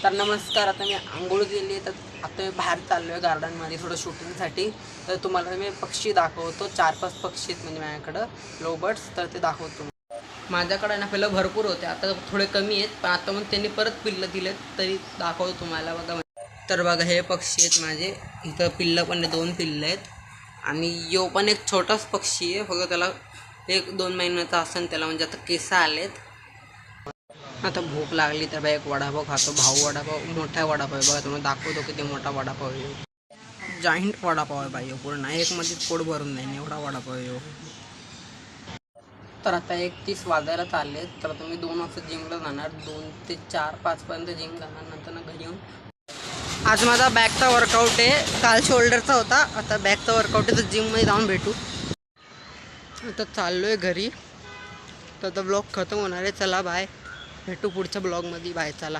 तर नमस्कार. आता मी आंघोळ केली तर आता मी बाहेर चाललो आहे गार्डनमध्ये थोडं शूटिंगसाठी. तर तुम्हाला मी पक्षी दाखवतो. 4-5 पक्षी आहेत म्हणजे माझ्याकडं लोबर्ड्स, तर ते दाखवतो. माझ्याकडे ना पहिलं भरपूर होते, आता थोडे कमी आहेत, पण आता मग त्यांनी परत पिल्लं दिलेत तरी दाखवतो तुम्हाला. बघा, तर बघा हे पक्षी आहेत माझे. इथं पिल्लं पण 2 पिल्लं आहेत आणि यो पण एक छोटाच पक्षी आहे. फक्त त्याला 1-2 महिन्याचा असेल त्याला, म्हणजे आता केस आलेत. आता भूक लागली तर बघा एक वडापाव खातो. भाऊ वडापाव, मोठा वडापाव आहे बघा, तुम्हाला दाखवतो किती मोठा वडापाव आहे. जाईंट वडापाव आहे बाई, पूर्ण एक मध्ये पोट भरून नाही एवढा वडापाव आहे. तर आता 1:30 वाजायला चालले, तर तुम्ही 2 वाजता जिमला जाणार. 2 ते 4-5 पर्यंत जिम जाणार. नंतर ना घरी येऊन आज माझा बॅकचा वर्कआउट आहे, काल शोल्डरचा होता, आता बॅकचा वर्कआउट आहे. तर जिममध्ये जाऊन भेटू. आता चाललो आहे घरी. तर आता ब्लॉग खतम होणार आहे. चला बाय, भेटू पुढच्या ब्लॉगमध्ये. बाय, चला.